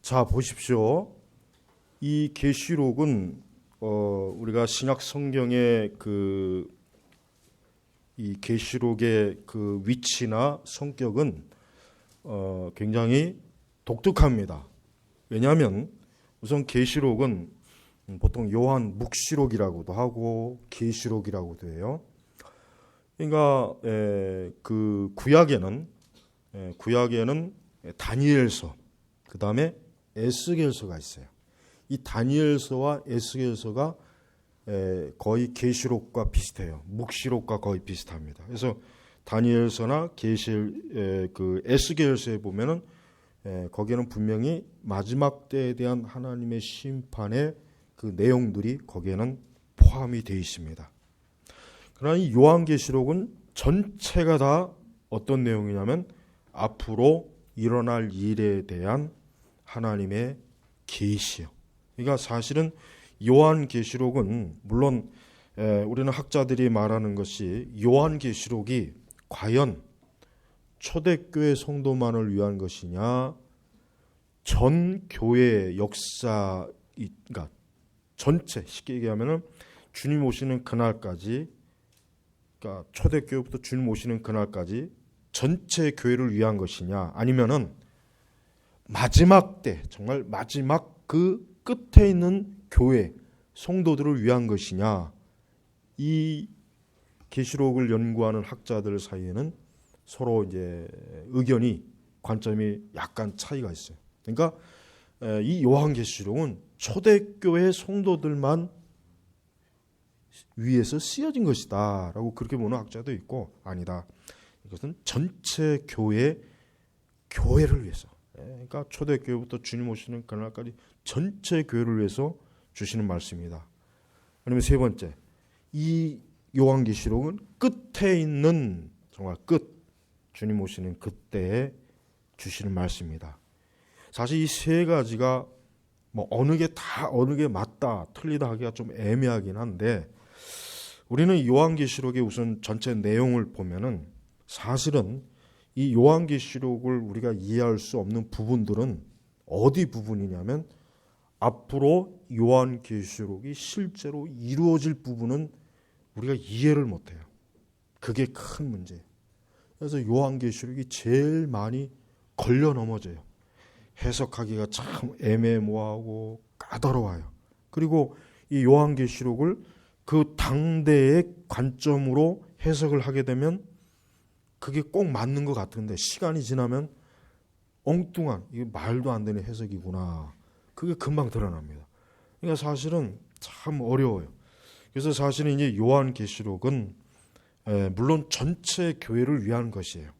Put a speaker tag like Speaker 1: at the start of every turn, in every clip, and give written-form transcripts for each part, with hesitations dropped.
Speaker 1: 자, 보십시오. 이 계시록은 우리가 신약 성경의 이 계시록의 그 위치나 성격은 굉장히 독특합니다. 왜냐하면 우선 계시록은 보통 요한 묵시록이라고도 하고 계시록이라고도 해요. 그러니까 그 구약에는 다니엘서, 그 다음에 에스겔서가 있어요. 이 다니엘서와 에스겔서가 거의 계시록과 비슷해요. 묵시록과 거의 비슷합니다. 그래서 다니엘서나 에스겔서에 보면은 거기에는 분명히 마지막 때에 대한 하나님의 심판의 그 내용들이 거기에는 포함이 되어 있습니다. 그러나 이 요한계시록은 전체가 다 어떤 내용이냐면 앞으로 일어날 일에 대한 하나님의 계시요. 그러니까 사실은 요한계시록은 물론 우리는 학자들이 말하는 것이 요한계시록이 과연 초대교회 성도만을 위한 것이냐, 전 교회의 역사, 그러니까 전체 쉽게 얘기하면은 주님 오시는 그날까지, 그러니까 초대교회부터 주님 오시는 그날까지 전체 교회를 위한 것이냐, 아니면은 마지막 때 정말 마지막 그 끝에 있는 교회 성도들을 위한 것이냐, 이 계시록을 연구하는 학자들 사이에는 서로 이제 의견이 관점이 약간 차이가 있어요. 그러니까 이 요한계시록은 초대교회 성도들만 위해서 쓰여진 것이다라고 그렇게 보는 학자도 있고, 아니다, 이것은 전체 교회를 위해서, 그러니까 초대교회부터 주님 오시는 그날까지 전체 교회를 위해서 주시는 말씀입니다. 그러면 세 번째, 이 요한계시록은 끝에 있는 정말 주님 오시는 그때에 주시는 말씀입니다. 사실 이 세 가지가 뭐 어느 게 맞다 틀리다 하기가 좀 애매하긴 한데, 우리는 요한계시록의 우선 전체 내용을 보면은 사실은 이 요한계시록을 우리가 이해할 수 없는 부분들은 어디 부분이냐면, 앞으로 요한계시록이 실제로 이루어질 부분은 우리가 이해를 못해요. 그게 큰 문제예요. 그래서 요한계시록이 제일 많이 걸려 넘어져요. 해석하기가 참 애매모호하고 까다로워요. 그리고 이 요한계시록을 그 당대의 관점으로 해석을 하게 되면 그게 꼭 맞는 것 같은데, 시간이 지나면 엉뚱한, 이게 말도 안 되는 해석이구나, 그게 금방 드러납니다. 그러니까 사실은 참 어려워요. 그래서 사실은 이제 요한계시록은 물론 전체 교회를 위한 것이에요.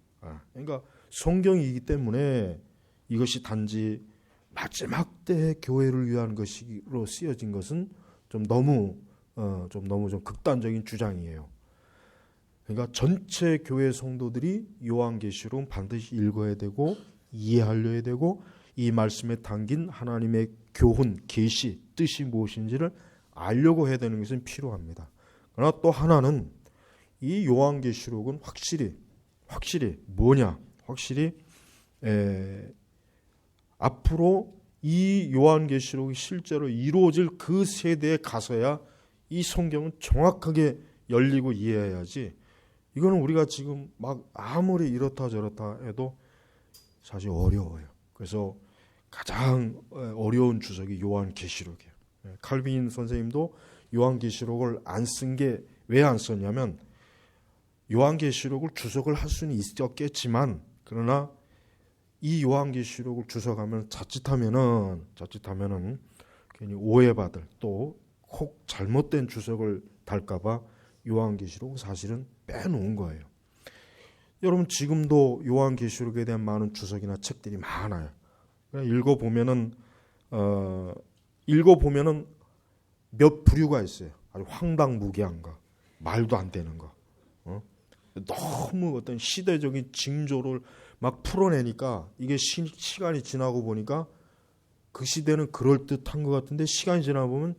Speaker 1: 그러니까 성경이기 때문에 이것이 단지 마지막 때 교회를 위한 것으로 쓰여진 것은 좀 너무 좀 극단적인 주장이에요. 그러니까 전체 교회 성도들이 요한계시록은 반드시 읽어야 되고 이해하려야 되고, 이 말씀에 담긴 하나님의 교훈, 계시, 뜻이 무엇인지를 알려고 해야 되는 것은 필요합니다. 그러나 또 하나는 이 요한계시록은 확실히 뭐냐? 확실히 앞으로 이 요한계시록이 실제로 이루어질 그 세대에 가서야 이 성경은 정확하게 열리고 이해해야지, 이거는 우리가 지금 막 아무리 이렇다 저렇다 해도 사실 어려워요. 그래서 가장 어려운 주석이 요한계시록이에요. 칼빈 선생님도 요한계시록을 안 쓴 게 왜 안 썼냐면, 요한계시록을 주석을 할 수는 있었겠지만, 그러나 이 요한계시록을 주석하면 자칫하면은 괜히 오해받을, 또 혹 잘못된 주석을 달까봐 요한계시록은 사실은 빼놓은 거예요. 여러분, 지금도 요한계시록에 대한 많은 주석이나 책들이 많아요. 읽어보면은 몇 부류가 있어요. 아주 황당무계한 거, 말도 안 되는 거, 너무 어떤 시대적인 징조를 막 풀어내니까, 이게 시간이 지나고 보니까 그 시대는 그럴듯한 것 같은데, 시간이 지나고 보면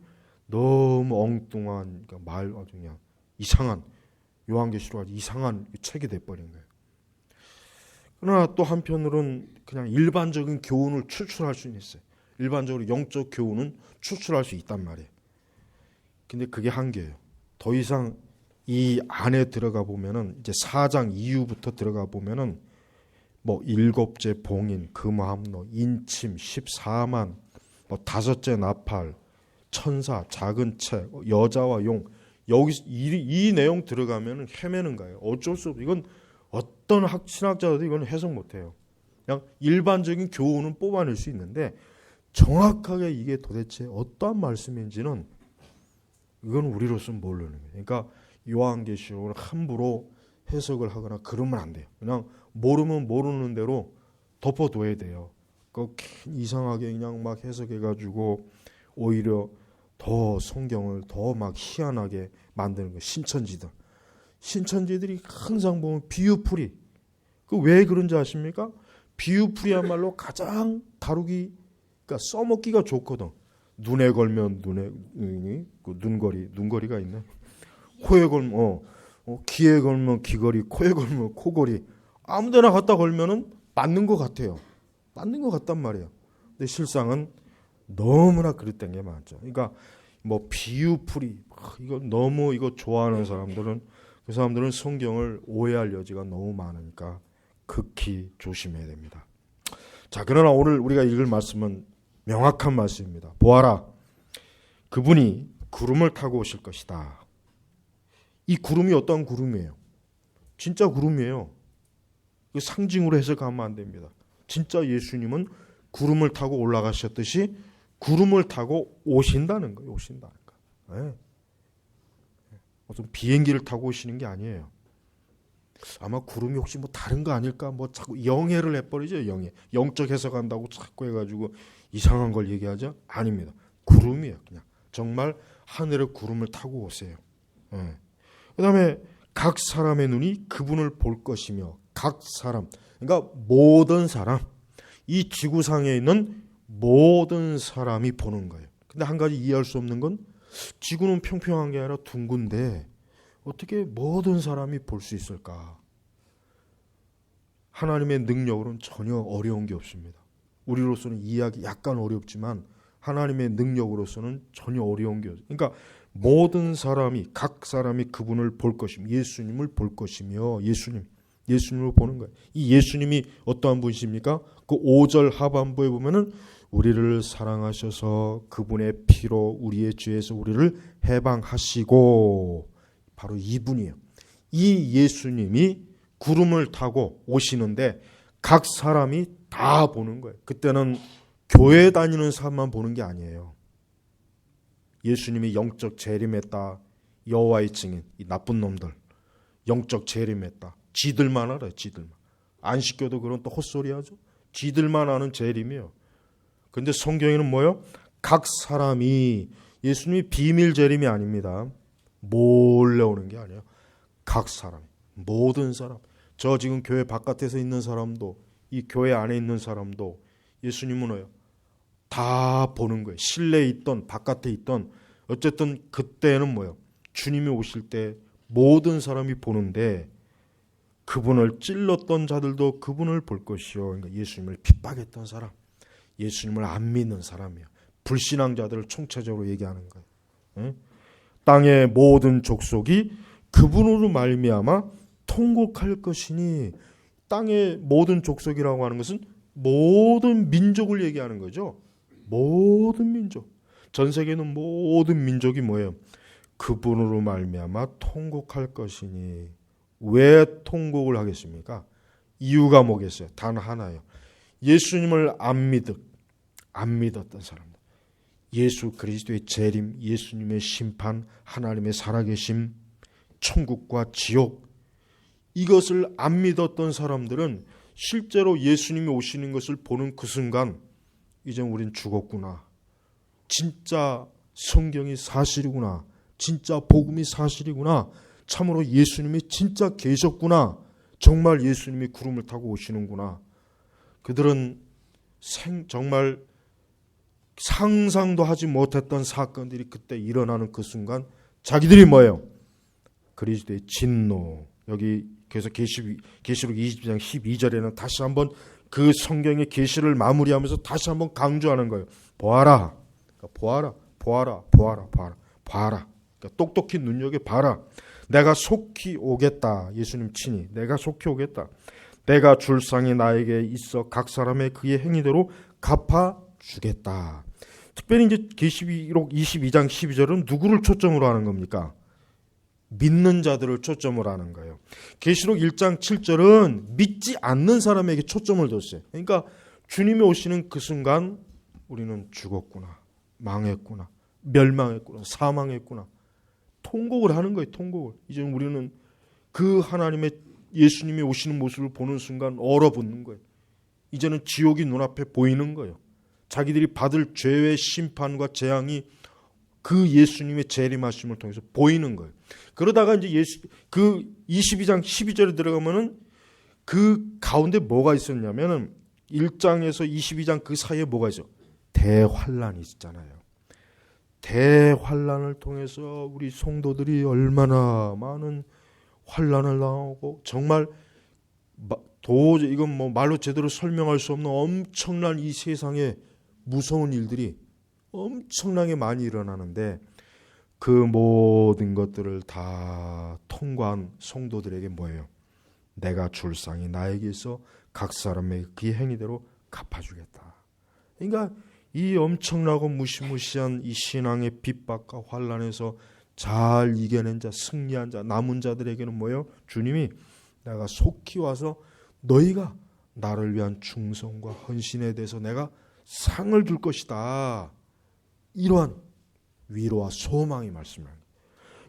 Speaker 1: 너무 엉뚱한, 그러니까 아주 그냥 이상한, 요한계시록 아주 이상한 책이 돼버린 거예요. 그러나 또 한편으로는 그냥 일반적인 교훈을 추출할 수는 있어요. 일반적으로 영적 교훈은 추출할 수 있단 말이에요. 근데 그게 한계예요. 더 이상 이 안에 들어가 보면은 이제 4장 이후부터 들어가 보면은 뭐 7째 봉인, 금함로, 인침, 14만, 뭐 5째 나팔, 천사, 작은 책, 여자와 용, 여기 이 내용 들어가면은 헤매는 거예요. 어쩔 수 없어. 이건 어떤 신학자들도 이건 해석 못해요. 그냥 일반적인 교훈은 뽑아낼 수 있는데 정확하게 이게 도대체 어떠한 말씀인지는 이건 우리로서는 모르는 거예요. 그러니까 요한계시록을 함부로 해석을 하거나 그러면 안 돼요. 그냥 모르면 모르는 대로 덮어둬야 돼요. 그 이상하게 그냥 막 해석해가지고 오히려 더 성경을 더 막 희한하게 만드는 거예요. 신천지들이 항상 보면 비유풀이. 그 왜 그런지 아십니까? 비유풀이야말로 가장 다루기, 그러니까 써먹기가 좋거든. 눈에 걸면 눈거리가 있네. 코에 걸면 귀에 걸면 귀걸이, 코에 걸면 코걸이. 아무데나 갖다 걸면은 맞는 것 같아요. 맞는 것 같단 말이에요. 근데 실상은 너무나 그릇된 게 많죠. 그러니까 뭐 비유풀이 이거 너무 이거 좋아하는 사람들은 그 사람들은 성경을 오해할 여지가 너무 많으니까 극히 조심해야 됩니다. 자, 그러나 오늘 우리가 읽을 말씀은 명확한 말씀입니다. 보아라, 그분이 구름을 타고 오실 것이다. 이 구름이 어떤 구름이에요? 진짜 구름이에요. 상징으로 해석하면 안 됩니다. 진짜 예수님은 구름을 타고 올라가셨듯이 구름을 타고 오신다는 거예요. 오신다는 거. 네. 무슨 비행기를 타고 오시는 게 아니에요. 아마 구름이 혹시 뭐 다른 거 아닐까? 뭐 자꾸 영해를 해버리죠. 영해. 영적 해석한다고 자꾸 해가지고 이상한 걸 얘기하죠? 아닙니다. 구름이에요. 그냥 정말 하늘의 구름을 타고 오세요. 네. 그 다음에 각 사람의 눈이 그분을 볼 것이며, 각 사람, 그러니까 모든 사람, 이 지구상에 있는 모든 사람이 보는 거예요. 근데 한 가지 이해할 수 없는 건 지구는 평평한 게 아니라 둥근데 어떻게 모든 사람이 볼 수 있을까? 하나님의 능력으로는 전혀 어려운 게 없습니다. 우리로서는 이해하기 약간 어렵지만 하나님의 능력으로서는 전혀 어려운 게 없어요. 그러니까 모든 사람이, 각 사람이 그분을 볼 것이며, 예수님을 볼 것이며, 예수님을 보는 거예요. 이 예수님이 어떠한 분이십니까? 그 5절 하반부에 보면은 우리를 사랑하셔서 그분의 피로 우리의 죄에서 우리를 해방하시고, 바로 이분이에요. 이 예수님이 구름을 타고 오시는데 각 사람이 다 보는 거예요. 그때는 교회 다니는 사람만 보는 게 아니에요. 예수님이 영적 재림했다. 여호와의 증인, 이 나쁜 놈들 영적 재림했다. 지들만 알아요. 지들만. 안식교도 그런 또 헛소리하죠. 지들만 아는 재림이에요. 근데 성경에는 뭐예요? 각 사람이, 예수님이 비밀 재림이 아닙니다. 몰래 오는 게 아니에요. 각 사람, 모든 사람. 저 지금 교회 바깥에서 있는 사람도, 이 교회 안에 있는 사람도 예수님은 뭐예요? 다 보는 거예요. 실내에 있던 바깥에 있던, 어쨌든 그때는 뭐예요? 주님이 오실 때 모든 사람이 보는데 그분을 찔렀던 자들도 그분을 볼 것이요. 그러니까 예수님을 핍박했던 사람, 예수님을 안 믿는 사람이에요. 불신앙자들을 총체적으로 얘기하는 거예요. 응? 땅의 모든 족속이 그분으로 말미암아 통곡할 것이니, 땅의 모든 족속이라고 하는 것은 모든 민족을 얘기하는 거죠. 모든 민족. 전 세계는 모든 민족이 뭐예요? 그분으로 말미암아 통곡할 것이니. 왜 통곡을 하겠습니까? 이유가 뭐겠어요? 단 하나예요. 예수님을 안 믿었던 사람들. 예수 그리스도의 재림, 예수님의 심판, 하나님의 살아계심, 천국과 지옥, 이것을 안 믿었던 사람들은 실제로 예수님이 오시는 것을 보는 그 순간 이제 우린 죽었구나. 진짜 성경이 사실이구나. 진짜 복음이 사실이구나. 참으로 예수님이 진짜 계셨구나. 정말 예수님이 구름을 타고 오시는구나. 그들은 정말 상상도 하지 못했던 사건들이 그때 일어나는 그 순간 자기들이 뭐예요? 그리스도의 진노. 여기 그래서 계시록 20장 12절에는 다시 한번 그 성경의 계시를 마무리하면서 다시 한번 강조하는 거예요. 보아라. 그러니까 보아라. 그러니까 똑똑히 눈여겨 봐라. 내가 속히 오겠다. 예수님 친히 내가 속히 오겠다. 내가 줄 상이 나에게 있어 각 사람의 그의 행위대로 갚아주겠다. 특별히 이제 계시록 22장 12절은 누구를 초점으로 하는 겁니까? 믿는 자들을 초점으로 하는 거예요. 계시록 1장 7절은 믿지 않는 사람에게 초점을 뒀어요. 그러니까 주님이 오시는 그 순간 우리는 죽었구나, 망했구나, 멸망했구나, 사망했구나. 통곡을 하는 거예요. 통곡을. 이제 우리는 그 하나님의 예수님이 오시는 모습을 보는 순간 얼어붙는 거예요. 이제는 지옥이 눈앞에 보이는 거예요. 자기들이 받을 죄의 심판과 재앙이 그 예수님의 재림하심을 통해서 보이는 거예요. 그러다가 이제 그 22장 12절에 들어가면은 그 가운데 뭐가 있었냐면은 1장에서 22장 그 사이에 뭐가 있어? 대환란이 있잖아요. 대환란을 통해서 우리 성도들이 얼마나 많은 환란을 당하고 정말 도저히 이건 뭐 말로 제대로 설명할 수 없는 엄청난 이 세상에 무서운 일들이 엄청나게 많이 일어나는데 그 모든 것들을 다 통과한 성도들에게 뭐예요? 내가 줄 상이 나에게 있어 각 사람의 그 행위대로 갚아주겠다. 그러니까 이 엄청나고 무시무시한 이 신앙의 핍박과 환란에서 잘 이겨낸 자, 승리한 자, 남은 자들에게는 뭐예요? 주님이 내가 속히 와서 너희가 나를 위한 충성과 헌신에 대해서 내가 상을 줄 것이다. 이러한 위로와 소망이 말씀합니다.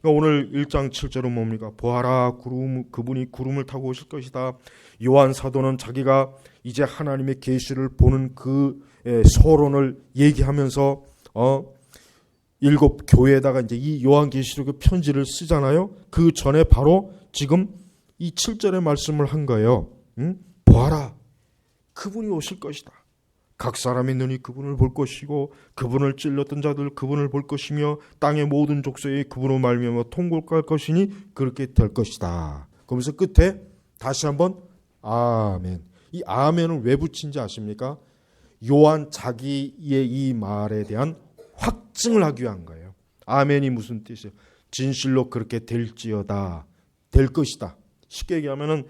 Speaker 1: 그러니까 오늘 1장 7절은 뭡니까? 보아라, 그분이 구름을 타고 오실 것이다. 요한 사도는 자기가 이제 하나님의 계시를 보는 그 서론을 얘기하면서 7 교회에다가 이제 이 요한계시록의 편지를 쓰잖아요. 그 전에 바로 지금 이 7절의 말씀을 한 거예요. 보아라, 그분이 오실 것이다. 각 사람의 눈이 그분을 볼 것이고 그분을 찔렀던 자들 그분을 볼 것이며 땅의 모든 족속이 그분으로 말미암아 통곡할 것이니 그렇게 될 것이다. 그러면서 끝에 다시 한번 아멘. 이 아멘을 왜 붙인지 아십니까? 요한 자기의 이 말에 대한 확증을 하기 위한 거예요. 아멘이 무슨 뜻이에요? 진실로 그렇게 될지어다. 될 것이다. 쉽게 얘기하면은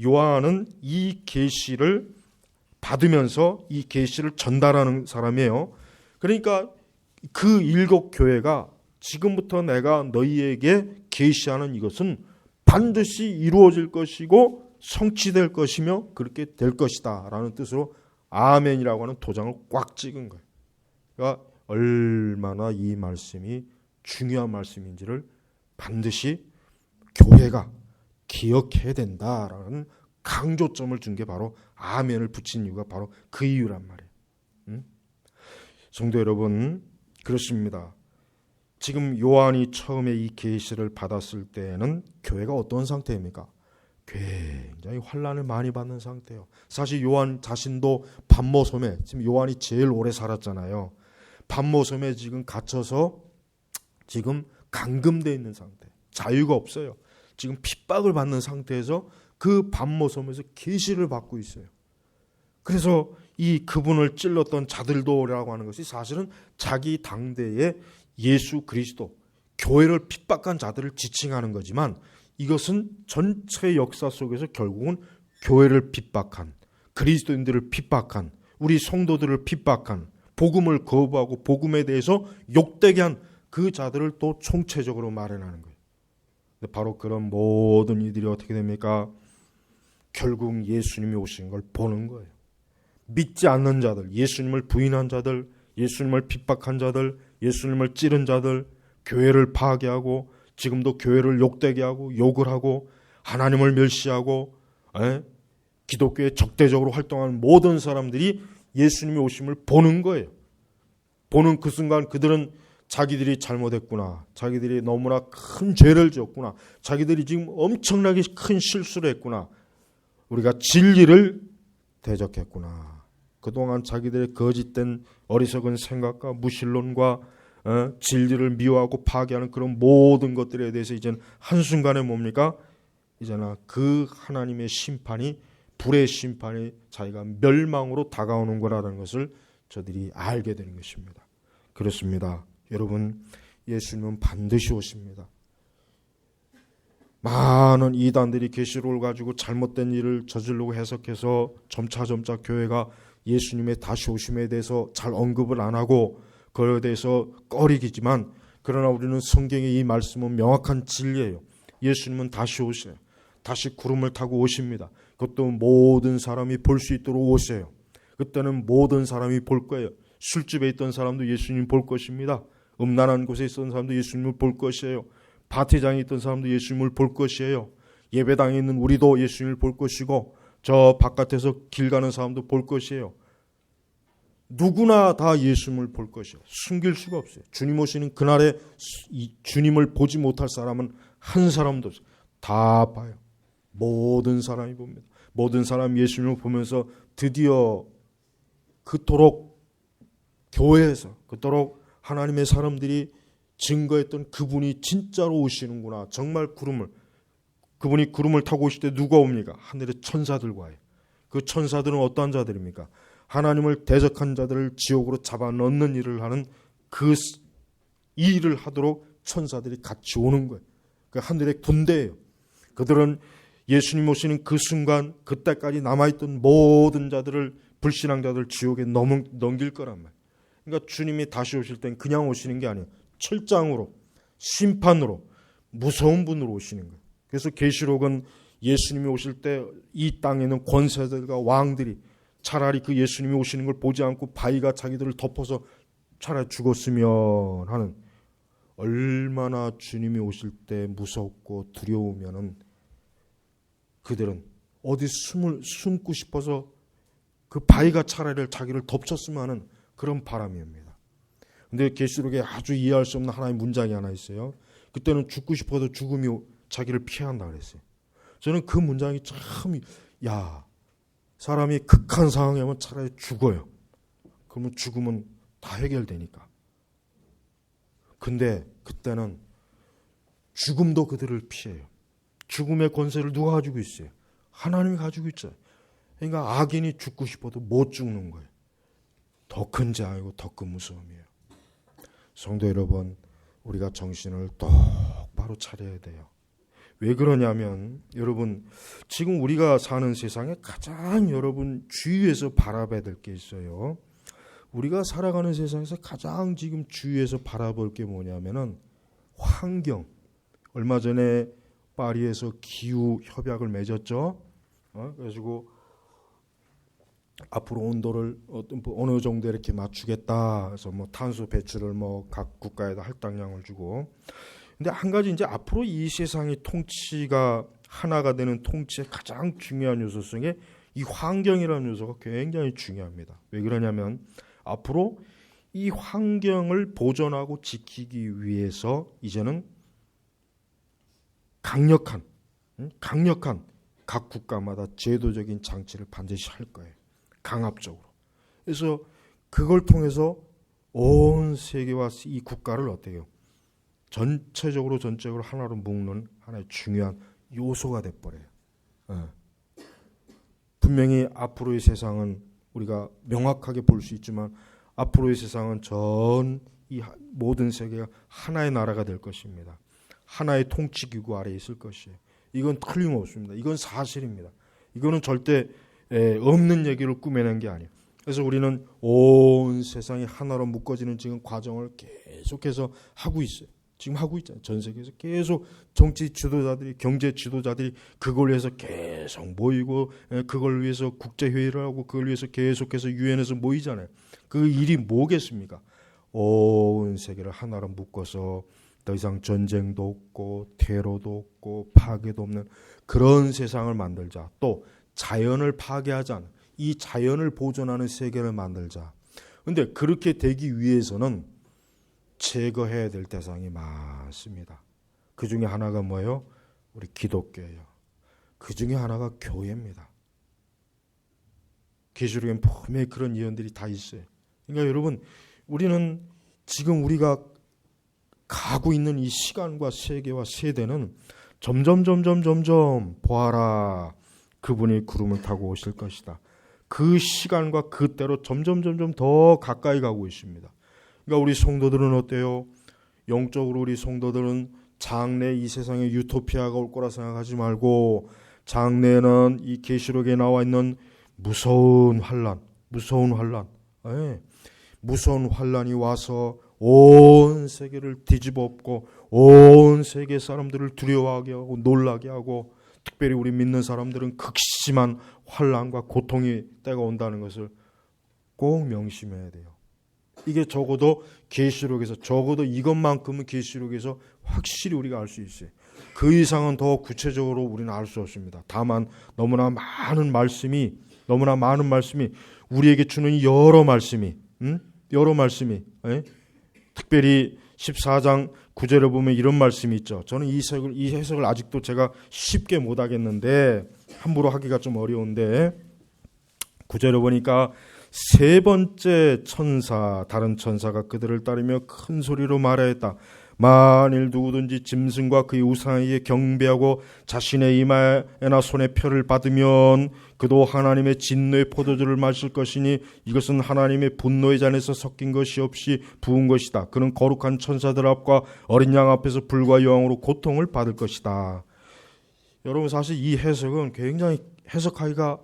Speaker 1: 요한은 이 계시를 받으면서 이 계시를 전달하는 사람이에요. 그러니까 그 7 교회가 지금부터 내가 너희에게 계시하는 이것은 반드시 이루어질 것이고 성취될 것이며 그렇게 될 것이다 라는 뜻으로 아멘이라고 하는 도장을 꽉 찍은 거예요. 그러니까 얼마나 이 말씀이 중요한 말씀인지를 반드시 교회가 기억해야 된다라는 강조점을 준 게 바로 아멘을 붙인 이유가 바로 그 이유란 말이에요. 성도 여러분, 그렇습니다. 지금 요한이 처음에 이 계시를 받았을 때는 교회가 어떤 상태입니까? 굉장히 환난을 많이 받는 상태예요. 사실 요한 자신도 patmos섬에 지금 요한이 제일 오래 살았잖아요. patmos섬에 지금 갇혀서 지금 감금되어 있는 상태, 자유가 없어요. 지금 핍박을 받는 상태에서 그 patmos섬에서 계시를 받고 있어요. 그래서 이 그분을 찔렀던 자들도라고 하는 것이 사실은 자기 당대의 예수 그리스도, 교회를 핍박한 자들을 지칭하는 거지만 이것은 전체 역사 속에서 결국은 교회를 핍박한, 그리스도인들을 핍박한, 우리 성도들을 핍박한, 복음을 거부하고 복음에 대해서 욕되게 한 그 자들을 또 총체적으로 말해나는 거예요. 근데 바로 그런 모든 이들이 어떻게 됩니까? 결국 예수님이 오신 걸 보는 거예요. 믿지 않는 자들, 예수님을 부인한 자들, 예수님을 핍박한 자들, 예수님을 찌른 자들, 교회를 파괴하고 지금도 교회를 욕되게 하고 욕을 하고 하나님을 멸시하고 기독교에 적대적으로 활동하는 모든 사람들이 예수님이 오심을 보는 거예요. 보는 그 순간 그들은 자기들이 잘못했구나, 자기들이 너무나 큰 죄를 지었구나, 자기들이 지금 엄청나게 큰 실수를 했구나, 우리가 진리를 대적했구나, 그동안 자기들의 거짓된 어리석은 생각과 무신론과 진리를 미워하고 파괴하는 그런 모든 것들에 대해서 이제는 한순간에 뭡니까? 이제는 그 하나님의 심판이, 불의 심판이 자기가 멸망으로 다가오는 거라는 것을 저들이 알게 되는 것입니다. 그렇습니다. 여러분, 예수님은 반드시 오십니다. 많은 이단들이 계시록을 가지고 잘못된 일을 저지르고 해석해서 점차 교회가 예수님의 다시 오심에 대해서 잘 언급을 안 하고 그에 대해서 꺼리기지만, 그러나 우리는 성경의 이 말씀은 명확한 진리예요. 예수님은 다시 오세요. 다시 구름을 타고 오십니다. 그것도 모든 사람이 볼 수 있도록 오세요. 그때는 모든 사람이 볼 거예요. 술집에 있던 사람도 예수님 볼 것입니다. 음란한 곳에 있던 사람도 예수님을 볼 것이에요. 파티장에 있던 사람도 예수님을 볼 것이에요. 예배당에 있는 우리도 예수님을 볼 것이고, 저 바깥에서 길 가는 사람도 볼 것이에요. 누구나 다 예수님을 볼 것이에요. 숨길 수가 없어요. 주님 오시는 그날에 주님을 보지 못할 사람은 한 사람도 없어요. 다 봐요. 모든 사람이 봅니다. 모든 사람이 예수님을 보면서 드디어 그토록 교회에서, 그토록 하나님의 사람들이 증거했던 그분이 진짜로 오시는구나. 정말 그분이 구름을 타고 오실 때 누가 옵니까? 하늘의 천사들과 와요. 그 천사들은 어떠한 자들입니까? 하나님을 대적한 자들을 지옥으로 잡아넣는 일을 하는 이 일을 하도록 천사들이 같이 오는 거예요. 그 하늘의 군대예요. 그들은 예수님 오시는 그 순간, 그때까지 남아있던 모든 자들을, 불신앙자들 지옥에 넘길 거란 말이에요. 그러니까 주님이 다시 오실 땐 그냥 오시는 게 아니에요. 철장으로, 심판으로, 무서운 분으로 오시는 거예요. 그래서 계시록은 예수님이 오실 때 이 땅에 있는 권세들과 왕들이 차라리 그 예수님이 오시는 걸 보지 않고 바위가 자기들을 덮어서 차라리 죽었으면 하는, 얼마나 주님이 오실 때 무섭고 두려우면은 그들은 어디 숨고 싶어서 그 바위가 차라리 자기를 덮쳤으면 하는 그런 바람입니다. 근데 계시록에 아주 이해할 수 없는 하나의 문장이 하나 있어요. 그때는 죽고 싶어도 죽음이 자기를 피한다 그랬어요. 저는 그 문장이 참, 사람이 극한 상황에 오면 차라리 죽어요. 그러면 죽으면 다 해결되니까. 근데 그때는 죽음도 그들을 피해요. 죽음의 권세를 누가 가지고 있어요? 하나님이 가지고 있죠. 그러니까 악인이 죽고 싶어도 못 죽는 거예요. 더 큰 재앙이고 더 큰 무서움이에요. 성도 여러분, 우리가 정신을 똑바로 차려야 돼요. 왜 그러냐면, 여러분, 지금 우리가 사는 세상에 가장 여러분 주위에서 바라봐야 될 게 있어요. 우리가 살아가는 세상에서 가장 지금 주위에서 바라볼 게 뭐냐면은 환경. 얼마 전에 파리에서 기후 협약을 맺었죠. 그래가지고 앞으로 온도를 어느 정도 이렇게 맞추겠다. 그래서 뭐 탄소 배출을 뭐 각 국가에다 할당량을 주고. 근데 한 가지 이제 앞으로 이 세상의 통치가 하나가 되는 통치의 가장 중요한 요소 중에 이 환경이라는 요소가 굉장히 중요합니다. 왜 그러냐면 앞으로 이 환경을 보존하고 지키기 위해서 이제는 강력한 각 국가마다 제도적인 장치를 반드시 할 거예요. 강압적으로. 그래서 그걸 통해서 온 세계와 이 국가를 어때요? 전적으로 하나로 묶는 하나의 중요한 요소가 돼버려요. 분명히 앞으로의 세상은 우리가 명확하게 볼 수 있지만 앞으로의 세상은 이 모든 세계가 하나의 나라가 될 것입니다. 하나의 통치기구 아래에 있을 것이에요. 이건 틀림없습니다. 이건 사실입니다. 이거는 절대 없는 얘기를 꾸며낸 게 아니에요. 그래서 우리는 온 세상이 하나로 묶어지는 지금 과정을 계속해서 하고 있어요. 지금 하고 있잖아요. 전 세계에서 계속 정치 지도자들이, 경제 지도자들이 그걸 위해서 계속 모이고, 그걸 위해서 국제회의를 하고, 그걸 위해서 계속해서 유엔에서 모이잖아요. 그 일이 뭐겠습니까? 온 세계를 하나로 묶어서 더 이상 전쟁도 없고 테러도 없고 파괴도 없는 그런 세상을 만들자. 또 자연을 파괴하지 않은 이 자연을 보존하는 세계를 만들자. 그런데 그렇게 되기 위해서는 제거해야 될 대상이 많습니다. 그 중에 하나가 뭐예요? 우리 기독교예요. 그 중에 하나가 교회입니다. 계시록엔 분명히 그런 예언들이 다 있어요. 그러니까 여러분, 우리는 지금 우리가 가고 있는 이 시간과 세계와 세대는 점점 보아라, 그분이 구름을 타고 오실 것이다. 그 시간과 그 때로 점점 더 가까이 가고 있습니다. 그러니까 우리 성도들은 어때요? 영적으로 우리 성도들은 장래 이 세상에 유토피아가 올 거라 생각하지 말고 장래에는 이 계시록에 나와 있는 무서운 환란, 예, 무서운 환란이 와서 온 세계를 뒤집어 엎고 온 세계 사람들을 두려워하게 하고 놀라게 하고 특별히 우리 믿는 사람들은 극심한 환란과 고통이 때가 온다는 것을 꼭 명심해야 돼요. 이게 적어도 계시록에서 적어도 이것만큼은 계시록에서 확실히 우리가 알 수 있어요. 그 이상은 더 구체적으로 우리는 알 수 없습니다. 다만 너무나 많은 말씀이 우리에게 주는 여러 말씀이 특별히 14장 9절에 보면 이런 말씀이 있죠. 저는 이 해석을 아직도 제가 쉽게 못 하겠는데 함부로 하기가 좀 어려운데 9절에 보니까 세 번째 천사 다른 천사가 그들을 따르며 큰 소리로 말하였다. 만일 누구든지 짐승과 그의 우상에게 경배하고 자신의 이마에나 손에 표를 받으면 그도 하나님의 진노의 포도주를 마실 것이니 이것은 하나님의 분노의 잔에서 섞인 것이 없이 부은 것이다. 그는 거룩한 천사들 앞과 어린 양 앞에서 불과 여왕으로 고통을 받을 것이다. 여러분 사실 이 해석은 굉장히 해석하기가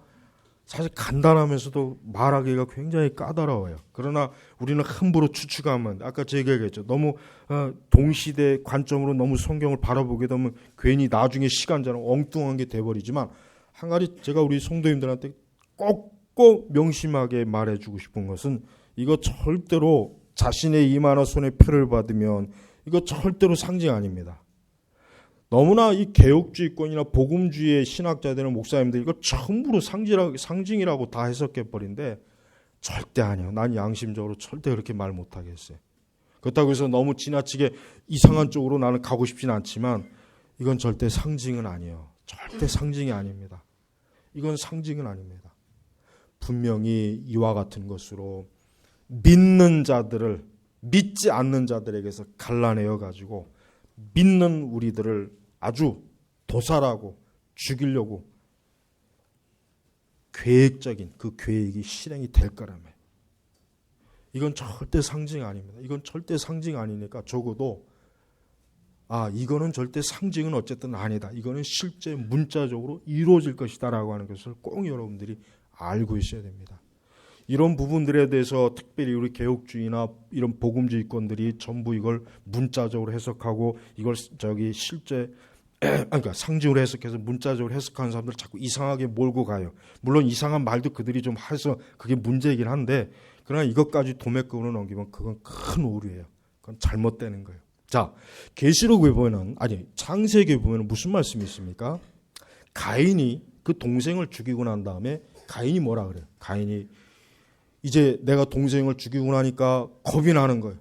Speaker 1: 사실 간단하면서도 말하기가 굉장히 까다로워요. 그러나 우리는 함부로 추측하면 아까 제가 얘기했죠. 너무 동시대 관점으로 너무 성경을 바라보게 되면 괜히 나중에 시간자랑 엉뚱한 게 돼버리지만 한 가지 제가 우리 성도님들한테 꼭 명심하게 말해주고 싶은 것은 이거 절대로 자신의 이마나 손에 표를 받으면 이거 절대로 상징 아닙니다. 너무나 이 개혁주의권이나 복음주의의 신학자들은 목사님들 이거 전부로 상징이라고 다 해석해버린데 절대 아니에요. 난 양심적으로 절대 그렇게 말 못하겠어요. 그렇다고 해서 너무 지나치게 이상한 쪽으로 나는 가고 싶진 않지만 이건 절대 상징은 아니에요. 절대 상징이 아닙니다. 이건 상징은 아닙니다. 분명히 이와 같은 것으로 믿는 자들을 믿지 않는 자들에게서 갈라내어 가지고 믿는 우리들을 아주 도살하고 죽이려고 계획적인 그 계획이 실행이 될 거라며. 이건 절대 상징 아닙니다. 이건 절대 상징 아니니까 적어도 이거는 절대 상징은 어쨌든 아니다. 이거는 실제 문자적으로 이루어질 것이다라고 하는 것을 꼭 여러분들이 알고 있어야 됩니다. 이런 부분들에 대해서 특별히 우리 개혁주의나 이런 복음주의권들이 전부 이걸 문자적으로 해석하고 이걸 실제 그러니까 상징으로 해석해서 문자적으로 해석하는 사람들 자꾸 이상하게 몰고 가요. 물론 이상한 말도 그들이 좀 해서 그게 문제이긴 한데 그러나 이것까지 도매급으로 넘기면 그건 큰 오류예요. 그건 잘못되는 거예요. 자, 계시록에 보면은 창세기에 보면은 무슨 말씀이 있습니까? 가인이 그 동생을 죽이고 난 다음에 가인이 뭐라 그래요? 가인이 이제 내가 동생을 죽이고 나니까 겁이 나는 거예요.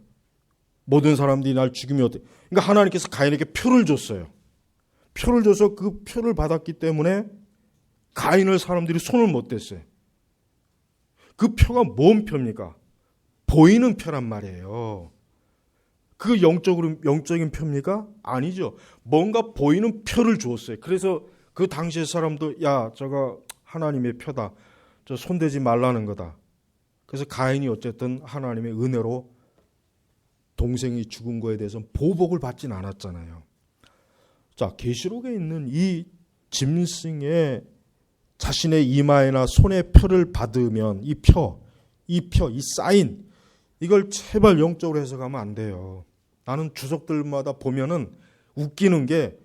Speaker 1: 모든 사람들이 날 죽이면 어때? 그러니까 하나님께서 가인에게 표를 줬어요. 표를 줘서 그 표를 받았기 때문에 가인을 사람들이 손을 못 댔어요. 그 표가 뭔 표입니까? 보이는 표란 말이에요. 그 영적인 표입니까? 아니죠. 뭔가 보이는 표를 주었어요. 그래서 그 당시의 사람도 저거 하나님의 표다. 저 손대지 말라는 거다. 그래서 가인이 어쨌든 하나님의 은혜로 동생이 죽은 거에 대해서 보복을 받진 않았잖아요. 자, 계시록에 있는 이 짐승의 자신의 이마에나 손에 표를 받으면 이 사인 이걸 제발 영적으로 해석하면 안 돼요. 나는 주석들마다 보면은 웃기는 게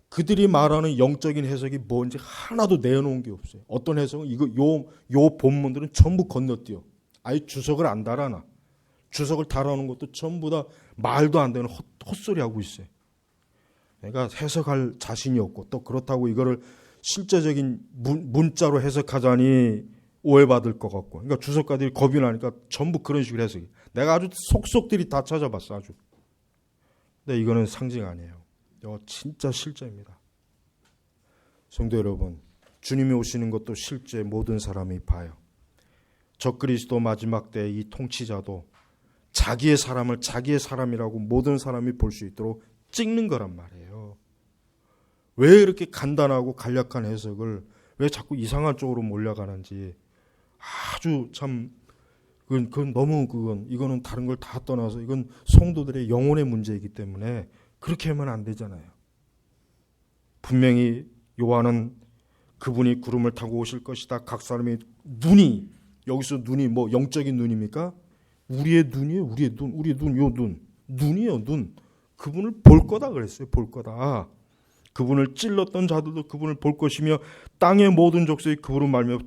Speaker 1: 그들이 말하는 영적인 해석이 뭔지 하나도 내놓은 게 없어요. 어떤 해석은 요 본문들은 전부 건너뛰어. 아예 주석을 안 달아놔. 주석을 달아놓은 것도 전부 다 말도 안 되는 헛소리 하고 있어요. 그러니까 해석할 자신이 없고 또 그렇다고 이거를 실제적인 문자로 해석하자니 오해받을 것 같고. 그러니까 주석가들이 겁이 나니까 전부 그런 식으로 해석해. 내가 아주 속속들이 다 찾아봤어 아주. 근데 이거는 상징 아니에요. 이거 진짜 실제입니다. 성도 여러분, 주님이 오시는 것도 실제 모든 사람이 봐요. 적그리스도 마지막 때 이 통치자도 자기의 사람을 자기의 사람이라고 모든 사람이 볼 수 있도록 찍는 거란 말이에요. 왜 이렇게 간단하고 간략한 해석을 왜 자꾸 이상한 쪽으로 몰려가는지 아주 참 그건 너무 이거는 다른 걸 다 떠나서 이건 성도들의 영혼의 문제이기 때문에 그렇게 하면 안 되잖아요. 분명히 요한은 그분이 구름을 타고 오실 것이다. 각 사람의 눈이, 여기서 눈이 뭐 영적인 눈입니까? 우리의 눈이에요. 우리의 눈, 요 눈이에요. 눈. 그분을 볼 거다 그랬어요. 볼 거다. 그분을 찔렀던 자들도 그분을 볼 것이며 땅의 모든 족속이 그분을 말미암아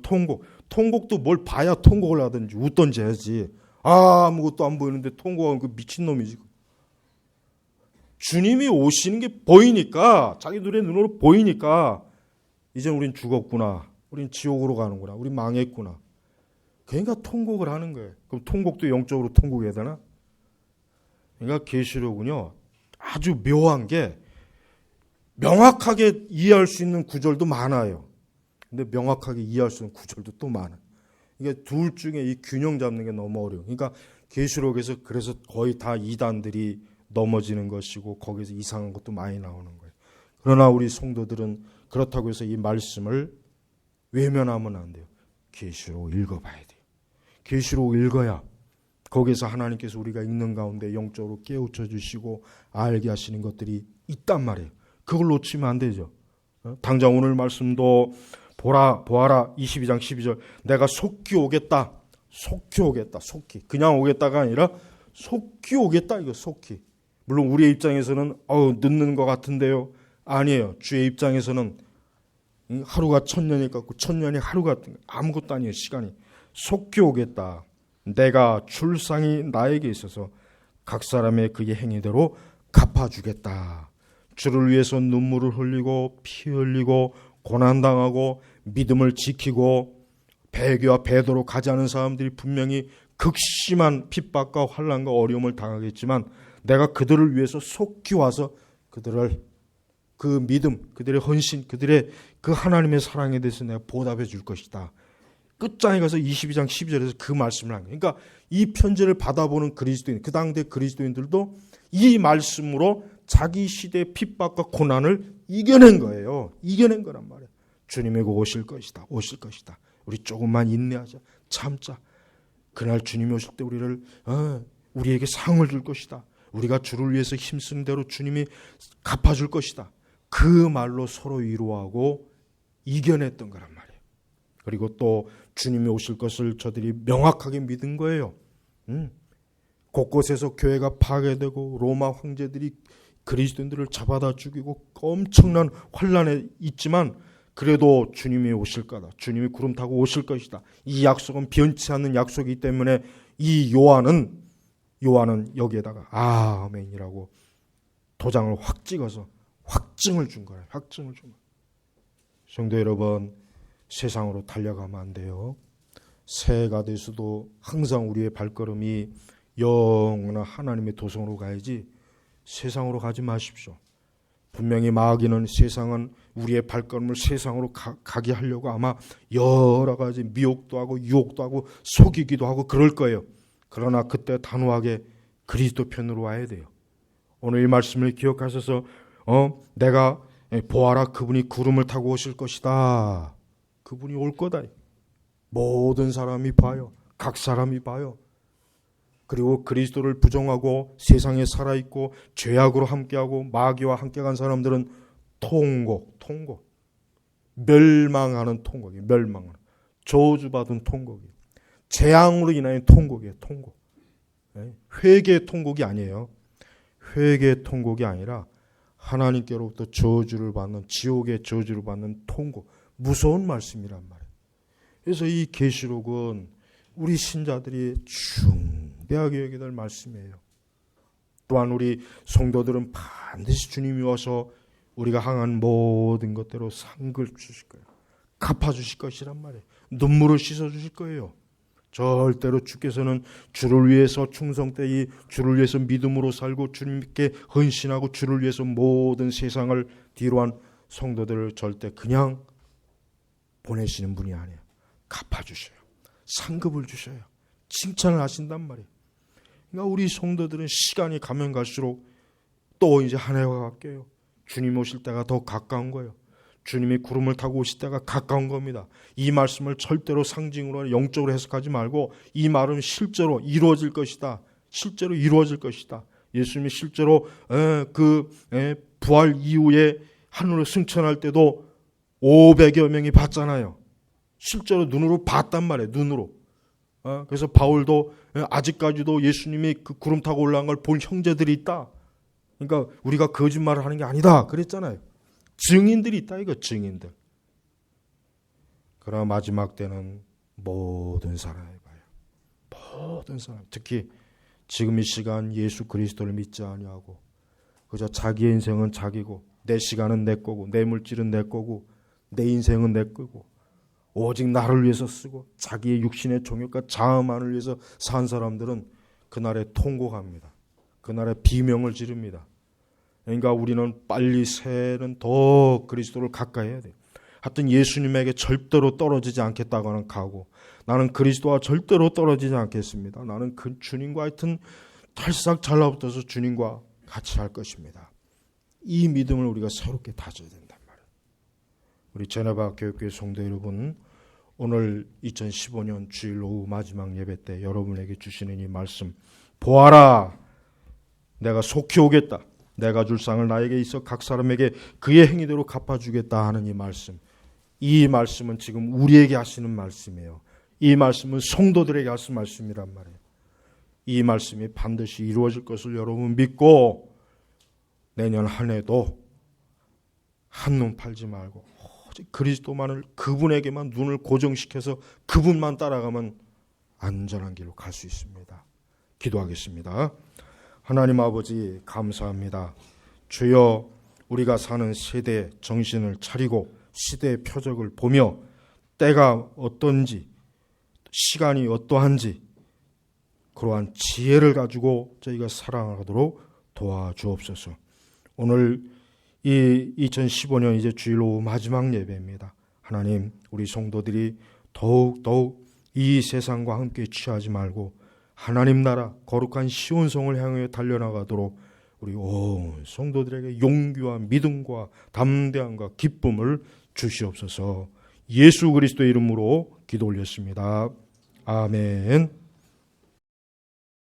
Speaker 1: 통곡도 뭘 봐야 통곡을 하든지 웃든지 해야지. 아무것도 안 보이는데 통곡하는 그 미친놈이지. 주님이 오시는 게 보이니까, 자기들의 눈으로 보이니까 이제 우린 죽었구나, 우린 지옥으로 가는구나, 우린 망했구나. 그러니까 통곡을 하는 거예요. 그럼 통곡도 영적으로 통곡해야 되나? 그러니까 계시록은요 아주 묘한 게 명확하게 이해할 수 있는 구절도 많아요. 근데 명확하게 이해할 수 있는 구절도 또 많아요. 이게 둘 중에 이 균형 잡는 게 너무 어려워요. 그러니까 계시록에서 그래서 거의 다 이단들이 넘어지는 것이고 거기서 이상한 것도 많이 나오는 거예요. 그러나 우리 성도들은 그렇다고 해서 이 말씀을 외면하면 안 돼요. 계시록 읽어봐야 돼요. 계시록 읽어야 거기서 하나님께서 우리가 읽는 가운데 영적으로 깨우쳐 주시고 알게 하시는 것들이 있단 말이에요. 그걸 놓치면 안 되죠. 당장 오늘 말씀도 보아라 22장 12절 내가 속히 오겠다. 속히 오겠다. 속히. 그냥 오겠다가 아니라 속히 오겠다. 이거 속히. 물론 우리의 입장에서는 늦는 것 같은데요. 아니에요. 주의 입장에서는 하루가 1000년일 것 같고 1000년이 하루 같은 거 아무것도 아니에요. 시간이. 속히 오겠다. 내가 출상이 나에게 있어서 각 사람의 그의 행위대로 갚아주겠다. 주를 위해서 눈물을 흘리고 피 흘리고 고난당하고 믿음을 지키고 배교와 배도로 가지 않은 사람들이 분명히 극심한 핍박과 환난과 어려움을 당하겠지만 내가 그들을 위해서 속히 와서 그들을 그 믿음, 그들의 헌신, 그들의 그 하나님의 사랑에 대해서 내가 보답해 줄 것이다. 끝장에 가서 22장 12절에서 그 말씀을 한 거예요. 그러니까 이 편지를 받아보는 그리스도인, 그 당대 그리스도인들도 이 말씀으로 자기 시대의 핍박과 고난을 이겨낸 거예요. 이겨낸 거란 말이에요. 주님이 오실 것이다. 오실 것이다. 우리 조금만 인내하자. 참자. 그날 주님이 오실 때 우리에게 상을 줄 것이다. 우리가 주를 위해서 힘쓰는 대로 주님이 갚아줄 것이다. 그 말로 서로 위로하고 이겨냈던 거란 말이에요. 그리고 또 주님이 오실 것을 저들이 명확하게 믿은 거예요. 곳곳에서 교회가 파괴되고 로마 황제들이 그리스도인들을 잡아다 죽이고 엄청난 환란에 있지만 그래도 주님이 오실 거다. 주님이 구름 타고 오실 것이다. 이 약속은 변치 않는 약속이기 때문에 이 요한은 여기에다가 아멘이라고 도장을 확 찍어서 확증을 준 거예요. 확증을 준 거예요. 성도 여러분, 세상으로 달려가면 안 돼요. 새해가 돼서도 항상 우리의 발걸음이 영원한 하나님의 도성으로 가야지 세상으로 가지 마십시오. 분명히 마귀는 세상은 우리의 발걸음을 세상으로 가게 하려고 아마 여러 가지 미혹도 하고 유혹도 하고 속이기도 하고 그럴 거예요. 그러나 그때 단호하게 그리스도 편으로 와야 돼요. 오늘 이 말씀을 기억하셔서 내가 보아라 그분이 구름을 타고 오실 것이다. 그분이 올 거다. 모든 사람이 봐요. 각 사람이 봐요. 그리고 그리스도를 부정하고 세상에 살아있고 죄악으로 함께하고 마귀와 함께간 사람들은 통곡 멸망하는 통곡이에요. 멸망하는 저주받은 통곡이에요. 재앙으로 인하여 통곡이에요. 통곡. 회개의 통곡이 아니에요. 회개의 통곡이 아니라 하나님께로부터 저주를 받는 지옥의 저주를 받는 통곡. 무서운 말씀이란 말이에요. 그래서 이 계시록은 우리 신자들이 중대하게 여겨야 될 말씀이에요. 또한 우리 성도들은 반드시 주님이 와서 우리가 항한 모든 것대로 상을 주실 거예요. 갚아주실 것이란 말이에요. 눈물을 씻어주실 거예요. 절대로 주께서는 주를 위해서 충성되이 주를 위해서 믿음으로 살고 주님께 헌신하고 주를 위해서 모든 세상을 뒤로한 성도들을 절대 그냥 보내시는 분이 아니에요. 갚아주셔요. 상급을 주셔요. 칭찬을 하신단 말이에요. 그러니까 우리 성도들은 시간이 가면 갈수록 또 이제 한 해가 갈게요. 주님 오실 때가 더 가까운 거예요. 주님이 구름을 타고 오실 때가 가까운 겁니다. 이 말씀을 절대로 상징으로 영적으로 해석하지 말고 이 말은 실제로 이루어질 것이다. 실제로 이루어질 것이다. 예수님이 실제로 부활 이후에 하늘로 승천할 때도 500여 명이 봤잖아요. 실제로 눈으로 봤단 말이에요. 눈으로. 그래서 바울도 아직까지도 예수님이 그 구름 타고 올라간 걸 본 형제들이 있다. 그러니까 우리가 거짓말을 하는 게 아니다. 그랬잖아요. 증인들이 있다. 이거 증인들. 그러나 마지막 때는 모든 사람이 봐요. 모든 사람. 특히 지금 이 시간 예수 그리스도를 믿지 아니하고 그저 자기의 인생은 자기고 내 시간은 내 거고 내 물질은 내 거고 내 인생은 내 거고 오직 나를 위해서 쓰고 자기의 육신의 종욕과 자아만을 위해서 산 사람들은 그날에 통곡합니다. 그날에 비명을 지릅니다. 그러니까 우리는 빨리 새해는 더 그리스도를 가까이 해야 돼요. 하여튼 예수님에게 절대로 떨어지지 않겠다고 하는 각오. 나는 그리스도와 절대로 떨어지지 않겠습니다. 나는 그 주님과 하여튼 탈싹 잘라붙어서 주님과 같이 할 것입니다. 이 믿음을 우리가 새롭게 다져야 된단 말이에요. 우리 제네바 교육교회 성도 여러분, 오늘 2015년 주일 오후 마지막 예배 때 여러분에게 주시는 이 말씀, 보아라, 내가 속히 오겠다. 내가 줄 상을 나에게 있어 각 사람에게 그의 행위대로 갚아주겠다 하는 이 말씀. 이 말씀은 지금 우리에게 하시는 말씀이에요. 이 말씀은 성도들에게 하시는 말씀이란 말이에요. 이 말씀이 반드시 이루어질 것을 여러분 믿고 내년 한 해도 한눈 팔지 말고 오직 그리스도만을, 그분에게만 눈을 고정시켜서 그분만 따라가면 안전한 길로 갈 수 있습니다. 기도하겠습니다. 하나님 아버지 감사합니다. 주여, 우리가 사는 세대의 정신을 차리고 시대의 표적을 보며 때가 어떤지 시간이 어떠한지 그러한 지혜를 가지고 저희가 살아가도록 도와주옵소서. 오늘 이 2015년 이제 주일 오후 마지막 예배입니다. 하나님, 우리 성도들이 더욱 이 세상과 함께 취하지 말고 하나님 나라 거룩한 시온성을 향해 달려나가도록 우리 온 성도들에게 용기와 믿음과 담대함과 기쁨을 주시옵소서. 예수 그리스도의 이름으로 기도 올렸습니다. 아멘.